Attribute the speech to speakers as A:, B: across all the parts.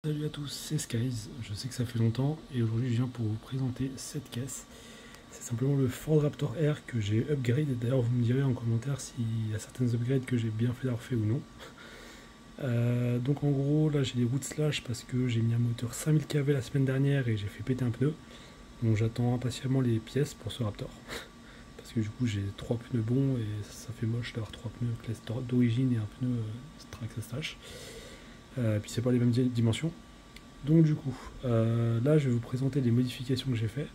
A: Salut à tous, c'est Skies, je sais que ça fait longtemps et aujourd'hui je viens pour vous présenter cette caisse. C'est simplement le Ford Raptor R que j'ai upgrade et d'ailleurs vous me direz en commentaire s'il y a certaines upgrades que j'ai bien fait d'avoir fait ou non. Donc en gros là j'ai des roues de slash parce que j'ai mis un moteur 5000 kV la semaine dernière et j'ai fait péter un pneu. Donc j'attends impatiemment les pièces pour ce Raptor. Parce que du coup j'ai 3 pneus bons et ça fait moche d'avoir 3 pneus classe d'origine et un pneu Traxxas slash. Puis c'est pas les mêmes dimensions. Donc du coup, là je vais vous présenter les modifications que j'ai fait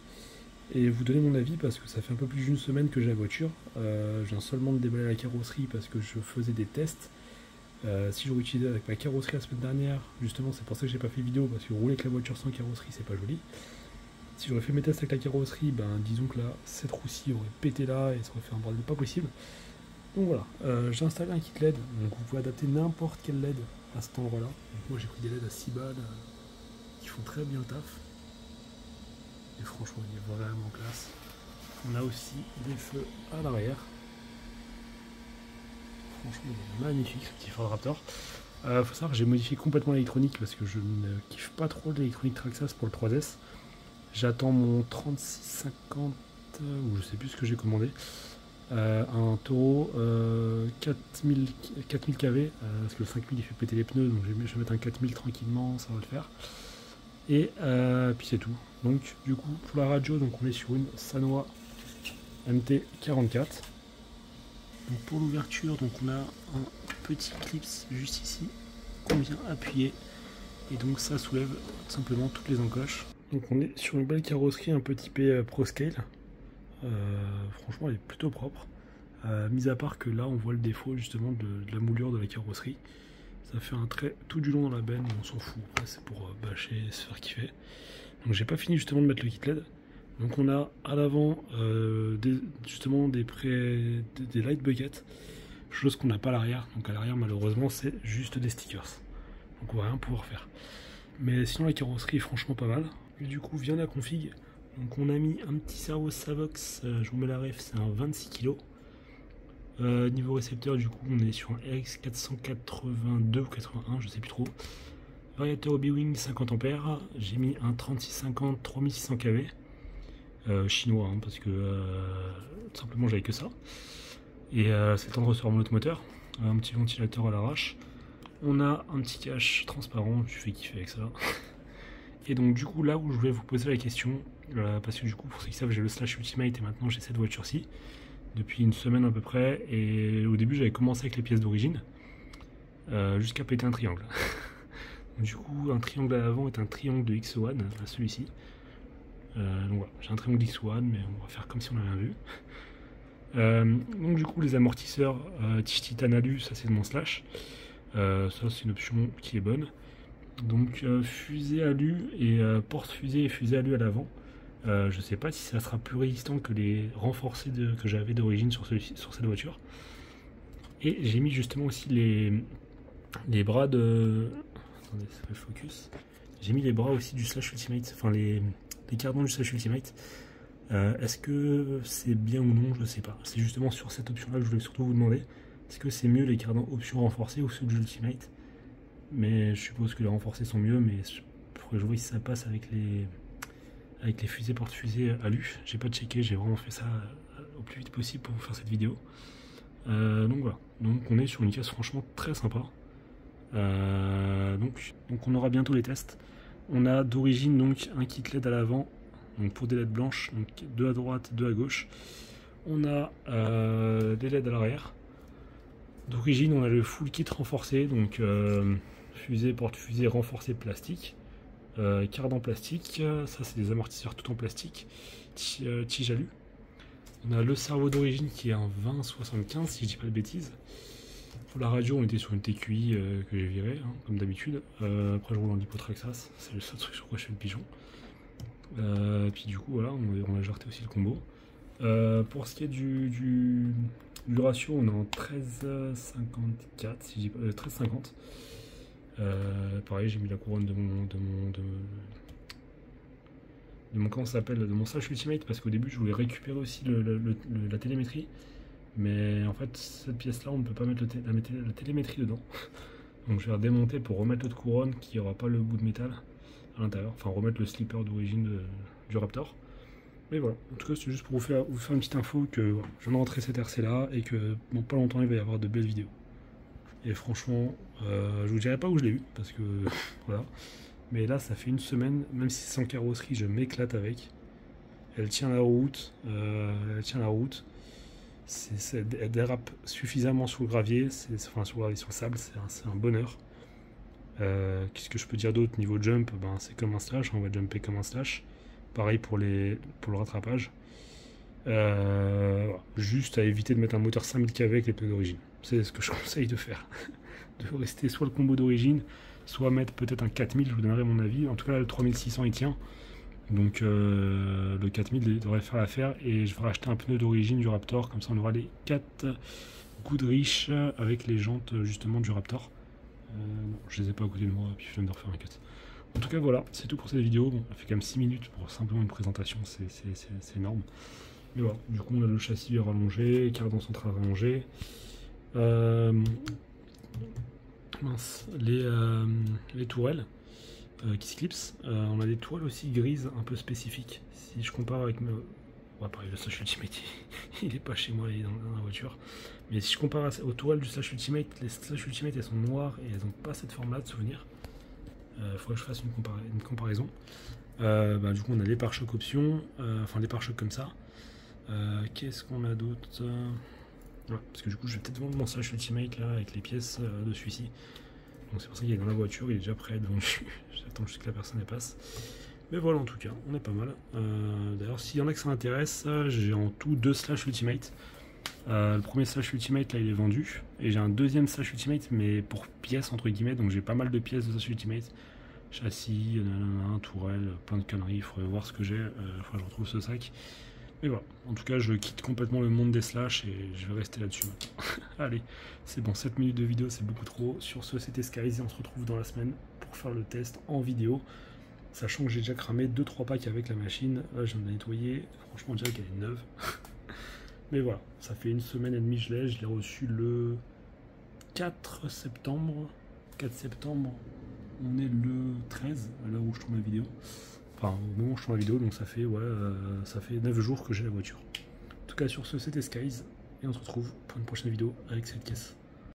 A: et vous donner mon avis parce que ça fait un peu plus d'une semaine que j'ai la voiture. Je viens seulement de déballer la carrosserie parce que je faisais des tests. Si j'aurais utilisé avec ma carrosserie la semaine dernière, justement c'est pour ça que j'ai pas fait vidéo parce que rouler avec la voiture sans carrosserie c'est pas joli. Si j'aurais fait mes tests avec la carrosserie, ben disons que là cette roue-ci aurait pété là et ça aurait fait un bordel pas possible. Donc voilà, j'ai installé un kit LED, donc vous pouvez adapter n'importe quel LED à cet endroit-là. Moi j'ai pris des LED à 6 balles qui font très bien le taf. Et franchement il est vraiment classe. On a aussi des feux à l'arrière. Franchement il est magnifique ce petit Ford Raptor. Faut savoir que j'ai modifié complètement l'électronique parce que je ne kiffe pas trop l'électronique Traxxas pour le 3S. J'attends mon 3650 ou je sais plus ce que j'ai commandé. Un Toro 4000 kV parce que le 5000 il fait péter les pneus donc je vais mettre un 4000 tranquillement, ça va le faire. Et puis c'est tout. Donc du coup pour la radio donc on est sur une Sanwa MT44. Donc pour l'ouverture donc on a un petit clips juste ici qu'on vient appuyer et donc ça soulève tout simplement toutes les encoches. Donc on est sur une belle carrosserie un peu typée Pro Scale. Franchement elle est plutôt propre. Mis à part que là on voit le défaut justement de la moulure de la carrosserie. Ça fait un trait tout du long dans la benne, mais on s'en fout. Après, c'est pour bâcher et se faire kiffer. Donc, j'ai pas fini justement de mettre le kit LED. Donc, on a à l'avant justement des light buckets, chose qu'on n'a pas à l'arrière. Donc, à l'arrière, malheureusement, c'est juste des stickers. Donc, on va rien pouvoir faire. Mais sinon, la carrosserie est franchement pas mal. Et du coup, vient la config. Donc, on a mis un petit servo Savox. Je vous mets la ref, c'est un 26 kg. Niveau récepteur, du coup, on est sur un RX482 ou 81, je sais plus trop. Variateur Obi-Wing 50 A. J'ai mis un 3650 3600 kV. Chinois, hein, parce que tout simplement j'avais que ça. Et c'est le temps de recevoir mon autre moteur. Un petit ventilateur à l'arrache. On a un petit cache transparent, je fais kiffer avec ça. Et donc, du coup, là où je voulais vous poser la question, parce que du coup, pour ceux qui savent, j'ai le Slash Ultimate et maintenant j'ai cette voiture-ci depuis une semaine à peu près, et au début j'avais commencé avec les pièces d'origine jusqu'à péter un triangle. Du coup un triangle à l'avant est un triangle de X1, celui-ci. Donc voilà, j'ai un triangle X1 mais on va faire comme si on n'avait rien vu. Donc du coup les amortisseurs Titan Alu, ça c'est de mon Slash. Ça c'est une option qui est bonne. Donc fusée alu et porte fusée et fusée alu à l'avant. Je sais pas si ça sera plus résistant que les renforcés que j'avais d'origine sur cette voiture. Et j'ai mis justement aussi les bras de... Attendez, ça fait le focus. J'ai mis les bras aussi du Slash Ultimate, enfin les cardans du Slash Ultimate. Est-ce que c'est bien ou non, je sais pas. C'est justement sur cette option là que je voulais surtout vous demander. Est-ce que c'est mieux les cardans option renforcés ou ceux de Ultimate? Mais je suppose que les renforcés sont mieux, mais il faudrait que je vois si ça passe avec les fusées porte-fusées alu. J'ai pas checké, j'ai vraiment fait ça au plus vite possible pour vous faire cette vidéo. Donc voilà, donc on est sur une caisse franchement très sympa. Donc on aura bientôt les tests. On a d'origine donc un kit LED à l'avant, donc pour des LED blanches, donc 2 à droite, 2 à gauche. On a des LED à l'arrière. D'origine on a le full kit renforcé, donc fusée, porte-fusée renforcée plastique. Cardan plastique, ça c'est des amortisseurs tout en plastique, tige alu. On a le cerveau d'origine qui est un 2075 si je dis pas de bêtises. Pour la radio on était sur une TQI que j'ai virée hein, comme d'habitude. Après je roule en Traxxas, c'est le seul truc sur quoi je fais le pigeon. Puis du coup voilà, on a jarté aussi le combo. Pour ce qui est du ratio, on est en 13,54 si je dis pas 13,50. Pareil, j'ai mis la couronne de mon comment ça s'appelle, de mon Slash Ultimate parce qu'au début je voulais récupérer aussi la télémétrie, mais en fait cette pièce là on ne peut pas mettre la télémétrie dedans. Donc je vais redémonter pour remettre l'autre couronne qui n'aura pas le bout de métal à l'intérieur. Enfin remettre le slipper d'origine du Raptor. Mais voilà, en tout cas c'est juste pour vous faire une petite info que voilà, je viens de rentrer cette RC là et que dans pas longtemps il va y avoir de belles vidéos. Et franchement, je vous dirai pas où je l'ai eu parce que voilà. Mais là ça fait une semaine, même si c'est sans carrosserie, je m'éclate avec. Elle tient la route, elle dérape suffisamment sur le gravier, enfin sur le sable, c'est un bonheur. Qu'est-ce que je peux dire d'autre niveau jump? Ben, c'est comme un slash, on va jumper comme un slash. Pareil pour le rattrapage. Voilà. Juste à éviter de mettre un moteur 5000 kV avec les pneus d'origine. C'est ce que je conseille de faire. De rester soit le combo d'origine, soit mettre peut-être un 4000, je vous donnerai mon avis. En tout cas, le 3600 il tient. Donc le 4000 il devrait faire l'affaire. Et je vais racheter un pneu d'origine du Raptor. Comme ça, on aura les 4 Goodrich avec les jantes justement du Raptor. Bon, je les ai pas à côté de moi, puis je viens de refaire un cut. En tout cas, voilà, c'est tout pour cette vidéo. Bon, elle fait quand même 6 minutes pour simplement une présentation, c'est énorme. Mais voilà, du coup, on a le châssis rallongé, cardan central rallongé. Mince, les tourelles qui se clipsent. On a des tourelles aussi grises un peu spécifiques. Si je compare avec mes. Ouais, pareil, le Slash Ultimate, il est pas chez moi, il est dans la voiture. Mais si je compare aux tourelles du Slash Ultimate, les Slash Ultimate elles sont noires et elles n'ont pas cette forme là de souvenir. Faudrait que je fasse une comparaison. Du coup, on a les pare-chocs options, enfin les pare-chocs comme ça. Qu'est-ce qu'on a d'autre? Ouais, parce que du coup, je vais peut-être vendre mon Slash Ultimate là avec les pièces de celui-ci. Donc c'est pour ça qu'il est dans la voiture, il est déjà prêt à être vendu. J'attends juste que la personne passe. Mais voilà, en tout cas, on est pas mal. D'ailleurs, s'il y en a que ça intéresse, j'ai en tout 2 Slash Ultimate. Le premier Slash Ultimate, là, il est vendu. Et j'ai un deuxième Slash Ultimate, mais pour pièces, entre guillemets. Donc j'ai pas mal de pièces de Slash Ultimate. Châssis, tourelle, plein de conneries. Il faudrait voir ce que j'ai. Il faudrait que je retrouve ce sac. Mais voilà, en tout cas, je quitte complètement le monde des Slash et je vais rester là-dessus maintenant. Allez, c'est bon, 7 minutes de vidéo, c'est beaucoup trop. Sur ce, c'était Skies et on se retrouve dans la semaine pour faire le test en vidéo. Sachant que j'ai déjà cramé 2-3 packs avec la machine. Là, je viens de la nettoyer. Franchement, on dirait qu'elle est neuve. Mais voilà, ça fait une semaine et demie que je l'ai. Je l'ai reçu le 4 septembre. 4 septembre, on est le 13, à l'heure où je tourne la vidéo. Enfin, au moment où je tourne la vidéo, donc ça fait 9 jours que j'ai la voiture. En tout cas, sur ce, c'était Skies. Et on se retrouve pour une prochaine vidéo avec cette caisse.